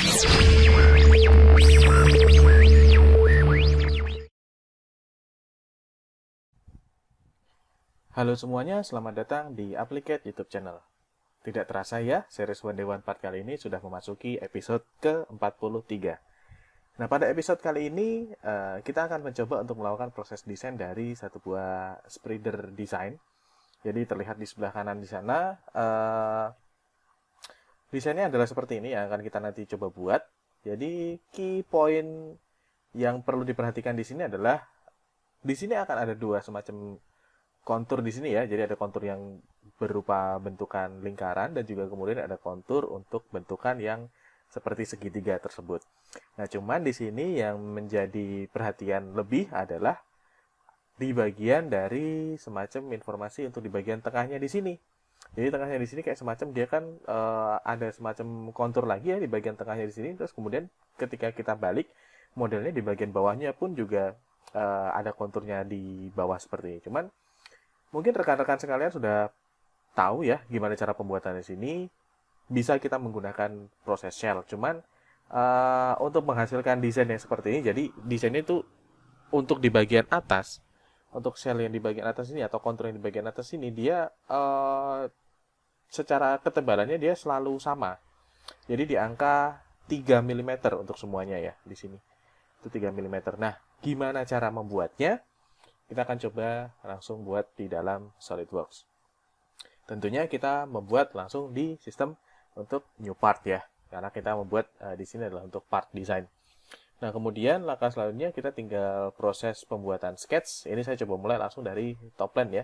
Halo semuanya, selamat datang di Applicat YouTube channel. Tidak terasa ya, series One Day One Part kali ini sudah memasuki episode ke-43. Nah, pada episode kali ini, kita akan mencoba untuk melakukan proses desain dari satu buah spreader design. Jadi terlihat di sebelah kanan di sana, desainnya adalah seperti ini yang akan kita nanti coba buat. Jadi, key point yang perlu diperhatikan di sini adalah, di sini akan ada dua semacam kontur di sini ya, jadi ada kontur yang berupa bentukan lingkaran dan juga kemudian ada kontur untuk bentukan yang seperti segitiga tersebut. Nah, cuman di sini yang menjadi perhatian lebih adalah di bagian dari semacam informasi untuk di bagian tengahnya di sini. Jadi tengahnya di sini kayak semacam dia kan ada semacam kontur lagi ya di bagian tengahnya di sini. Terus kemudian ketika kita balik modelnya di bagian bawahnya pun juga ada konturnya di bawah seperti ini. Cuman mungkin rekan-rekan sekalian sudah tahu ya gimana cara pembuatan di sini. Bisa kita menggunakan proses shell. Cuman untuk menghasilkan desain yang seperti ini, jadi desainnya itu untuk di bagian atas, untuk shell yang di bagian atas ini atau kontur yang di bagian atas ini, dia secara ketebalannya dia selalu sama. Jadi di angka 3 mm untuk semuanya ya di sini. Itu 3 mm. Nah, gimana cara membuatnya? Kita akan coba langsung buat di dalam SolidWorks. Tentunya kita membuat langsung di sistem untuk new part ya, karena kita membuat di sini adalah untuk part design. Nah, kemudian langkah selanjutnya kita tinggal proses pembuatan sketch. Ini saya coba mulai langsung dari top plan ya.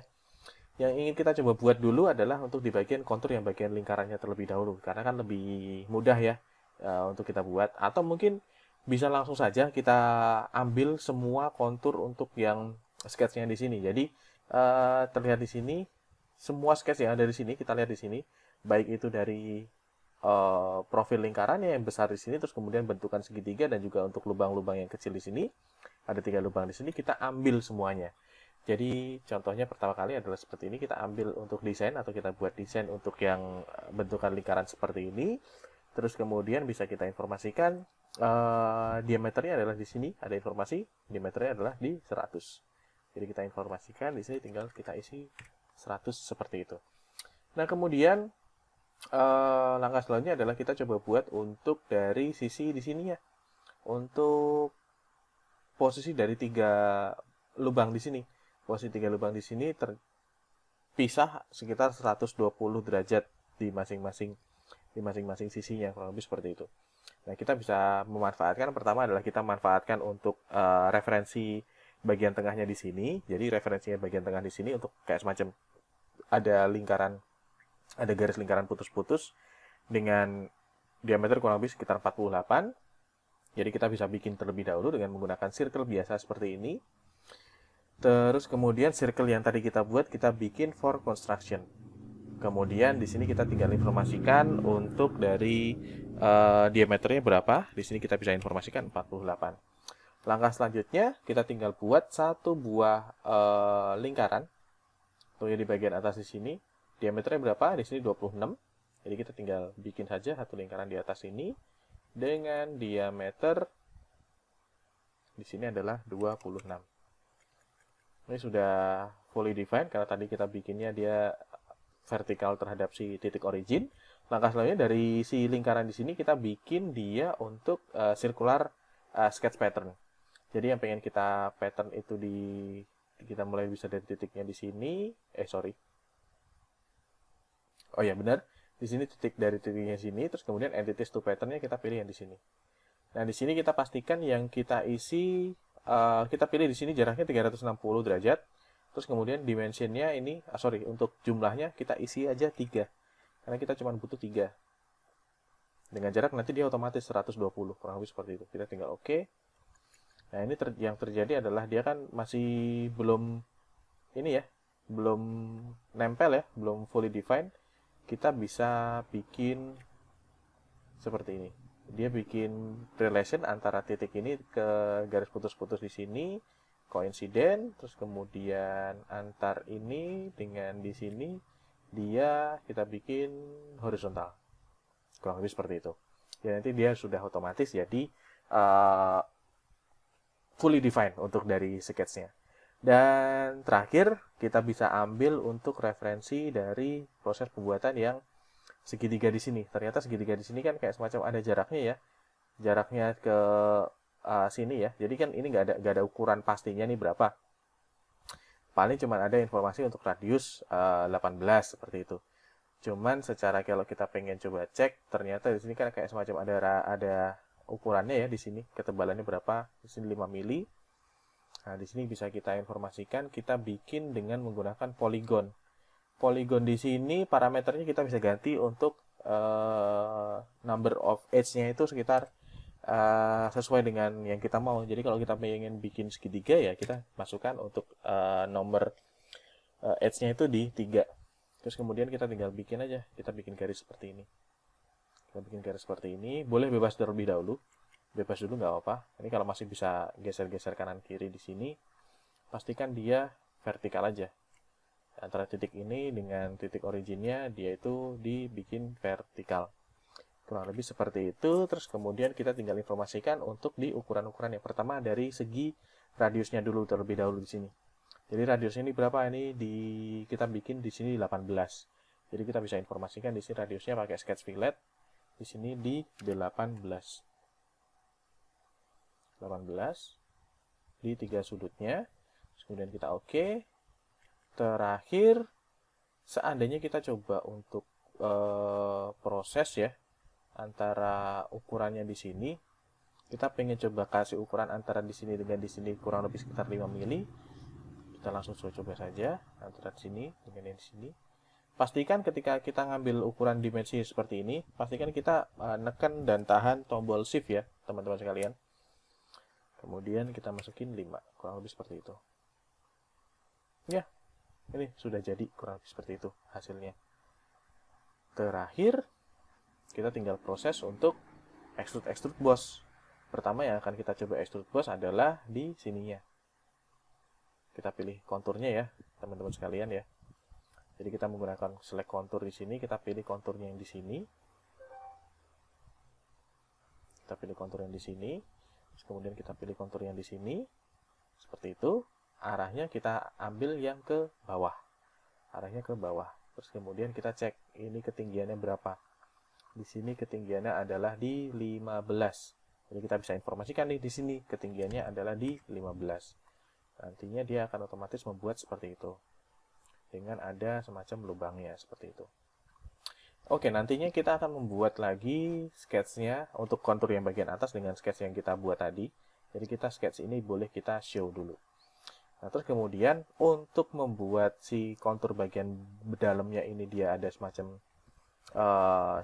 Yang ingin kita coba buat dulu adalah untuk di bagian kontur yang bagian lingkarannya terlebih dahulu, karena kan lebih mudah ya untuk kita buat. Atau mungkin bisa langsung saja kita ambil semua kontur untuk yang sketch-nya di sini. Jadi terlihat di sini semua sketch yang ada di sini, kita lihat di sini, baik itu dari profil lingkarannya yang besar di sini, terus kemudian bentukan segitiga dan juga untuk lubang-lubang yang kecil di sini, ada 3 lubang di sini, kita ambil semuanya. Jadi contohnya pertama kali adalah seperti ini, kita ambil untuk desain atau kita buat desain untuk yang bentukan lingkaran seperti ini. Terus kemudian bisa kita informasikan diameternya adalah di sini, ada informasi diameternya adalah di 100. Jadi kita informasikan di sini, tinggal kita isi 100 seperti itu. Nah, kemudian langkah selanjutnya adalah kita coba buat untuk dari sisi di sini ya. Untuk posisi dari 3 lubang di sini. Posisi 3 lubang di sini terpisah sekitar 120 derajat di masing-masing sisinya, kurang lebih seperti itu. Nah, kita bisa memanfaatkan, pertama adalah kita manfaatkan untuk referensi bagian tengahnya di sini. Jadi referensinya bagian tengah di sini untuk kayak semacam ada lingkaran, ada garis lingkaran putus-putus dengan diameter kurang lebih sekitar 48. Jadi kita bisa bikin terlebih dahulu dengan menggunakan circle biasa seperti ini. Terus kemudian circle yang tadi kita buat kita bikin for construction. Kemudian di sini kita tinggal informasikan untuk dari diameternya berapa. Di sini kita bisa informasikan 48. Langkah selanjutnya kita tinggal buat satu buah lingkaran. Tuh di bagian atas di sini diameternya berapa? Di sini 26. Jadi kita tinggal bikin saja satu lingkaran di atas ini dengan diameter di sini adalah 26. Ini sudah fully defined karena tadi kita bikinnya dia vertikal terhadap si titik origin. Langkah selanjutnya dari si lingkaran di sini kita bikin dia untuk circular sketch pattern. Jadi yang pengen kita pattern itu kita mulai bisa dari titiknya di sini. Oh ya benar, di sini dari titiknya sini, terus kemudian entities to patternnya kita pilih yang di sini. Nah di sini kita pastikan yang kita isi, kita pilih di sini jaraknya 360 derajat. Terus kemudian dimensionnya ini, untuk jumlahnya kita isi aja 3. Karena kita cuma butuh 3. Dengan jarak nanti dia otomatis 120, kurang lebih seperti itu. Kita tinggal oke. Nah ini yang terjadi adalah dia kan masih belum ini ya, belum nempel ya, belum fully defined. Kita bisa bikin seperti ini. Dia bikin relation antara titik ini ke garis putus-putus di sini, coincident, terus kemudian antar ini dengan di sini dia kita bikin horizontal. Kurang lebih seperti itu. Ya nanti dia sudah otomatis jadi fully defined untuk dari sketch-nya. Dan terakhir, kita bisa ambil untuk referensi dari proses pembuatan yang segitiga di sini. Ternyata segitiga di sini kan kayak semacam ada jaraknya ya. Jaraknya ke sini ya. Jadi kan ini nggak ada ukuran pastinya nih berapa. Paling cuma ada informasi untuk radius 18 seperti itu. Cuman secara kalau kita pengen coba cek, ternyata di sini kan kayak semacam ada ukurannya ya di sini. Ketebalannya berapa? Di sini 5 mili. Nah, di sini bisa kita informasikan, kita bikin dengan menggunakan poligon. Poligon di sini parameternya kita bisa ganti untuk number of edge-nya itu sekitar sesuai dengan yang kita mau. Jadi kalau kita pengen bikin segitiga ya kita masukkan untuk nomor edge-nya itu di 3. Terus kemudian kita tinggal bikin aja, kita bikin garis seperti ini. Kita bikin garis seperti ini, boleh bebas terlebih dahulu. Bebas dulu nggak apa-apa. Ini kalau masih bisa geser-geser kanan kiri di sini, pastikan dia vertikal aja. Antara titik ini dengan titik originnya dia itu dibikin vertikal. Kurang lebih seperti itu. Terus kemudian kita tinggal informasikan untuk di ukuran-ukuran yang pertama dari segi radiusnya dulu terlebih dahulu di sini. Jadi radiusnya ini berapa? Ini kita bikin di sini 18. Jadi kita bisa informasikan di sini radiusnya pakai sketch fillet. Di sini di 18 di 3 sudutnya. Kemudian kita oke. Terakhir, seandainya kita coba untuk proses ya antara ukurannya di sini, kita pengen coba kasih ukuran antara di sini dengan di sini kurang lebih sekitar 5 mili. Kita langsung coba saja antara di sini dengan yang di sini. Pastikan ketika kita ngambil ukuran dimensi seperti ini, pastikan kita neken dan tahan tombol shift ya, teman-teman sekalian. Kemudian kita masukin 5, kurang lebih seperti itu. Ya, ini sudah jadi kurang lebih seperti itu hasilnya. Terakhir, kita tinggal proses untuk extrude boss. Pertama yang akan kita coba extrude boss adalah di sininya. Kita pilih konturnya ya, teman-teman sekalian ya. Jadi kita menggunakan select kontur di sini, kita pilih konturnya yang di sini. Kita pilih kontur yang di sini. Kemudian kita pilih kontur yang di sini. Seperti itu. Arahnya kita ambil yang ke bawah. Arahnya ke bawah. Terus kemudian kita cek ini ketinggiannya berapa. Di sini ketinggiannya adalah di 15. Jadi kita bisa informasikan nih di sini ketinggiannya adalah di 15. Nantinya dia akan otomatis membuat seperti itu. Dengan ada semacam lubangnya seperti itu. Oke, nantinya kita akan membuat lagi sketch-nya untuk kontur yang bagian atas dengan sketch yang kita buat tadi. Jadi kita sketch ini boleh kita show dulu. Nah, terus kemudian untuk membuat si kontur bagian dalamnya ini dia ada semacam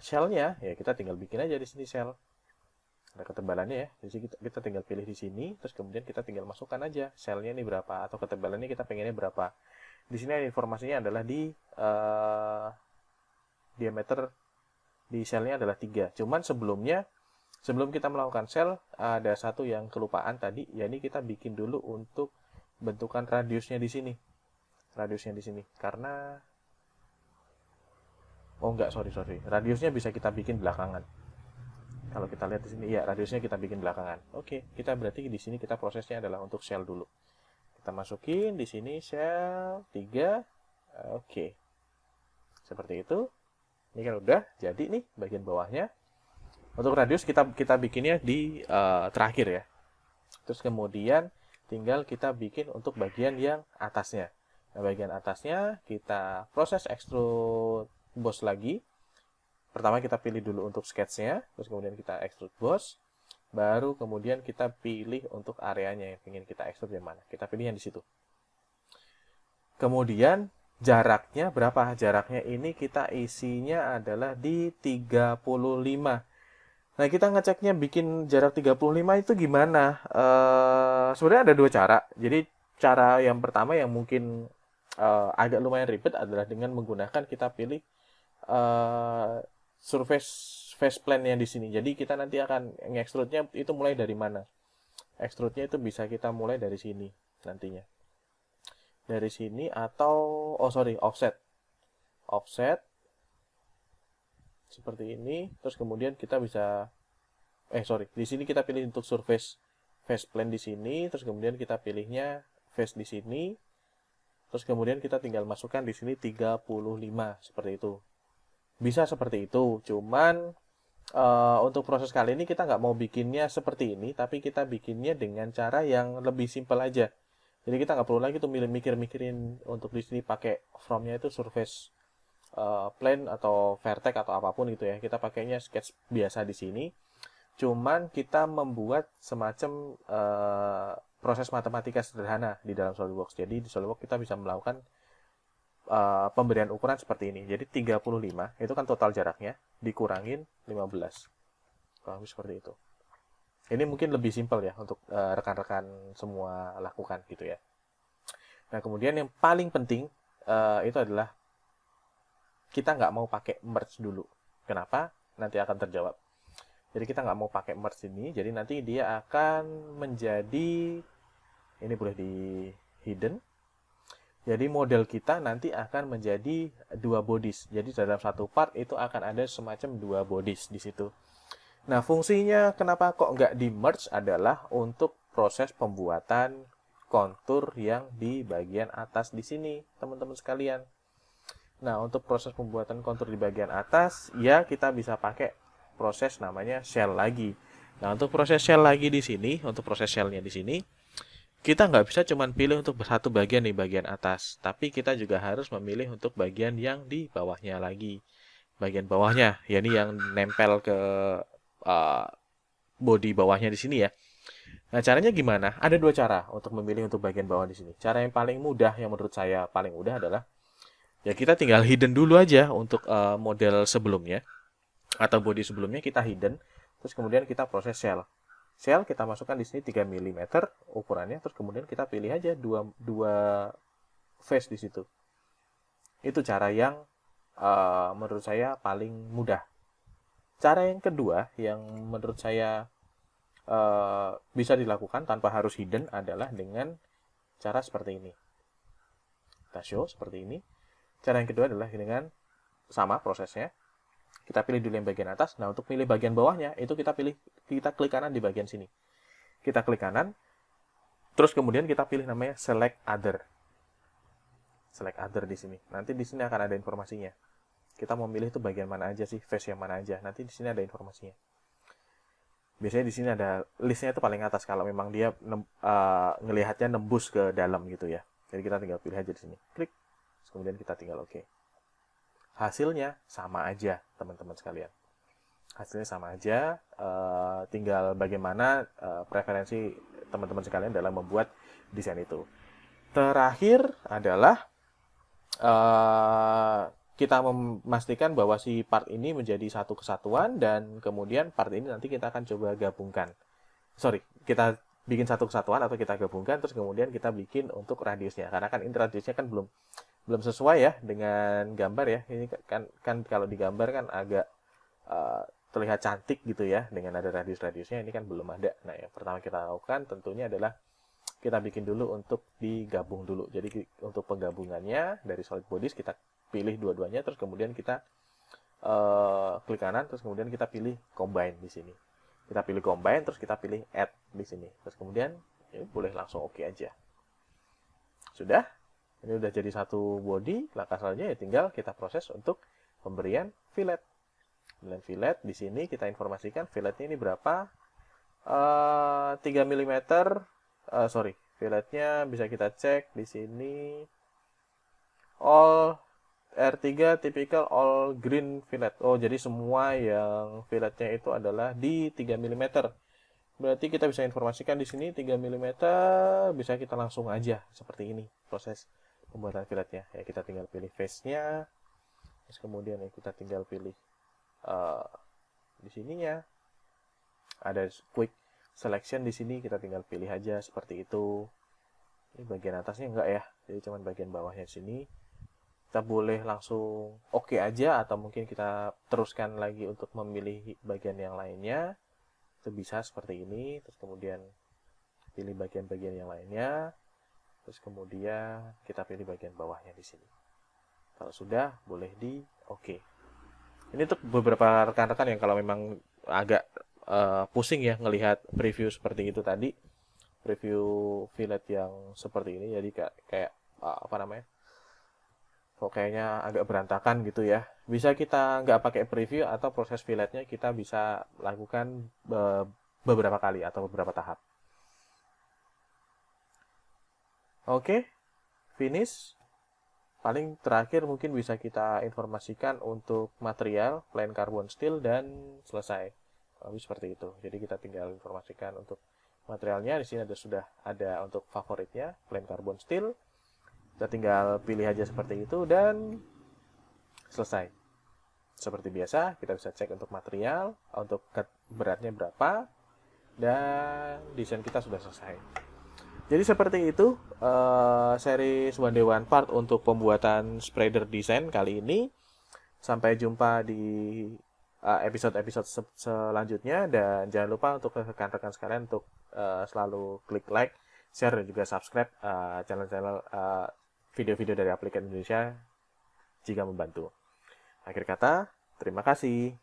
shell-nya, ya kita tinggal bikin aja di sini shell. Ada ketebalannya ya. Jadi kita tinggal pilih di sini, terus kemudian kita tinggal masukkan aja shell-nya ini berapa atau ketebalannya kita pengennya berapa. Di sini informasinya adalah di diameter di shell-nya adalah 3. Cuman sebelum kita melakukan shell, ada satu yang kelupaan tadi, yakni kita bikin dulu untuk bentukan radiusnya di sini. Radiusnya di sini. Karena sorry. Radiusnya bisa kita bikin belakangan. Kalau kita lihat di sini, ya radiusnya kita bikin belakangan. Oke, kita berarti di sini kita prosesnya adalah untuk shell dulu. Kita masukin di sini shell 3. Oke. Seperti itu. Ini kan udah jadi nih bagian bawahnya. Untuk radius kita bikinnya di terakhir ya. Terus kemudian tinggal kita bikin untuk bagian yang atasnya. Nah, bagian atasnya kita proses extrude boss lagi. Pertama kita pilih dulu untuk sketch-nya, terus kemudian kita extrude boss. Baru kemudian kita pilih untuk areanya yang ingin kita extrude yang mana. Kita pilih yang di situ. Kemudian jaraknya berapa? Jaraknya ini kita isinya adalah di 35. Nah, kita ngeceknya bikin jarak 35 itu gimana? Sebenarnya ada dua cara. Jadi, cara yang pertama yang mungkin agak lumayan ribet adalah dengan menggunakan kita pilih surface face plane yang di sini. Jadi, kita nanti akan nge-extrude-nya itu mulai dari mana? Extrude-nya itu bisa kita mulai dari sini nantinya. Dari sini atau offset seperti ini. Terus kemudian kita bisa sorry, di sini kita pilih untuk surface face plane di sini, terus kemudian kita pilihnya face di sini, terus kemudian kita tinggal masukkan di sini 35 seperti itu. Bisa seperti itu, cuman untuk proses kali ini kita nggak mau bikinnya seperti ini, tapi kita bikinnya dengan cara yang lebih simpel aja. Jadi kita nggak perlu lagi tuh mikir-mikirin untuk di sini pakai from-nya itu surface plane atau vertex atau apapun gitu ya. Kita pakainya sketch biasa di sini. Cuman kita membuat semacam proses matematika sederhana di dalam SolidWorks. Jadi di SolidWorks kita bisa melakukan pemberian ukuran seperti ini. Jadi 35 itu kan total jaraknya dikurangin 15. Kurang lebih seperti itu. Ini mungkin lebih simpel ya untuk rekan-rekan semua lakukan gitu ya. Nah, kemudian yang paling penting itu adalah kita nggak mau pakai merge dulu. Kenapa? Nanti akan terjawab. Jadi kita nggak mau pakai merge ini, jadi nanti dia akan menjadi, ini boleh di hidden. Jadi model kita nanti akan menjadi dua bodies. Jadi dalam satu part itu akan ada semacam dua bodies di situ. Nah, fungsinya kenapa kok nggak di merge adalah untuk proses pembuatan kontur yang di bagian atas di sini, teman-teman sekalian. Nah, untuk proses pembuatan kontur di bagian atas, ya kita bisa pakai proses namanya shell lagi. Nah, untuk proses shell lagi di sini, untuk proses shellnya di sini, kita nggak bisa cuma pilih untuk satu bagian di bagian atas, tapi kita juga harus memilih untuk bagian yang di bawahnya lagi. Bagian bawahnya, yakni yang nempel ke body bawahnya di sini ya. Nah, caranya gimana? Ada dua cara untuk memilih untuk bagian bawah di sini. Cara yang paling mudah, yang menurut saya paling mudah adalah ya kita tinggal hidden dulu aja untuk model sebelumnya atau body sebelumnya kita hidden, terus kemudian kita proses shell. Shell kita masukkan di sini 3 mm ukurannya, terus kemudian kita pilih aja dua face di situ. Itu cara yang menurut saya paling mudah. Cara yang kedua yang menurut saya bisa dilakukan tanpa harus hidden adalah dengan cara seperti ini. Kita show seperti ini. Cara yang kedua adalah dengan sama prosesnya. Kita pilih dulu yang bagian atas. Nah, untuk pilih bagian bawahnya, itu kita klik kanan di bagian sini. Kita klik kanan, terus kemudian kita pilih namanya select other. Select other di sini. Nanti di sini akan ada informasinya. Kita mau milih itu bagian mana aja sih, face yang mana aja. Nanti di sini ada informasinya. Biasanya di sini ada listnya itu paling atas kalau memang dia ngelihatnya nembus ke dalam gitu ya. Jadi kita tinggal pilih aja di sini. Klik. Kemudian kita tinggal oke. Hasilnya sama aja, teman-teman sekalian. Hasilnya sama aja, tinggal bagaimana preferensi teman-teman sekalian dalam membuat desain itu. Terakhir adalah kita memastikan bahwa si part ini menjadi satu kesatuan, dan kemudian part ini nanti kita akan coba gabungkan. Kita bikin satu kesatuan atau kita gabungkan, terus kemudian kita bikin untuk radiusnya. Karena kan ini radiusnya kan belum sesuai ya dengan gambar ya. Ini kan kalau digambar kan agak terlihat cantik gitu ya dengan ada radius-radiusnya. Ini kan belum ada. Nah, yang pertama kita lakukan tentunya adalah kita bikin dulu untuk digabung dulu. Jadi untuk penggabungannya dari solid bodies kita pilih dua-duanya, terus kemudian kita klik kanan, terus kemudian kita pilih combine di sini. Kita pilih combine, terus kita pilih add di sini. Terus kemudian ya boleh langsung oke aja. Sudah. Ini udah jadi satu body. Langkah selanjutnya ya tinggal kita proses untuk pemberian fillet. Pemberian fillet di sini kita informasikan filletnya ini berapa. 3 mm. Filletnya bisa kita cek di sini. All R3 typical all green fillet. Oh, jadi semua yang filletnya itu adalah di 3 mm. Berarti kita bisa informasikan di sini 3 mm, bisa kita langsung aja seperti ini proses pembuatan filletnya. Ya, kita tinggal pilih face-nya, terus kemudian ya kita tinggal pilih di sininya ada quick selection di sini, kita tinggal pilih aja seperti itu. Ini bagian atasnya enggak ya, jadi cuma bagian bawahnya sini. Kita boleh langsung oke aja, atau mungkin kita teruskan lagi untuk memilih bagian yang lainnya. Itu bisa seperti ini, terus kemudian pilih bagian-bagian yang lainnya. Terus kemudian kita pilih bagian bawahnya di sini. Kalau sudah, boleh di oke. Ini untuk beberapa rekan-rekan yang kalau memang agak pusing ya ngelihat preview seperti itu tadi, preview fillet yang seperti ini. Jadi kayak apa namanya, kok kayaknya agak berantakan gitu ya. Bisa kita nggak pakai preview atau proses filletnya kita bisa lakukan beberapa kali atau beberapa tahap. Oke, finish. Paling terakhir mungkin bisa kita informasikan untuk material plain carbon steel dan selesai. Lebih seperti itu. Jadi kita tinggal informasikan untuk materialnya. Di sini sudah ada untuk favoritnya plain carbon steel. Kita tinggal pilih aja seperti itu dan selesai. Seperti biasa kita bisa cek untuk material, untuk beratnya berapa, dan desain kita sudah selesai. Jadi seperti itu series One Day One Part untuk pembuatan spreader desain kali ini. Sampai jumpa di episode-episode selanjutnya, dan jangan lupa untuk rekan-rekan sekalian untuk selalu klik like, share, dan juga subscribe channel-channel video-video dari Applicat Indonesia jika membantu. Akhir kata, terima kasih.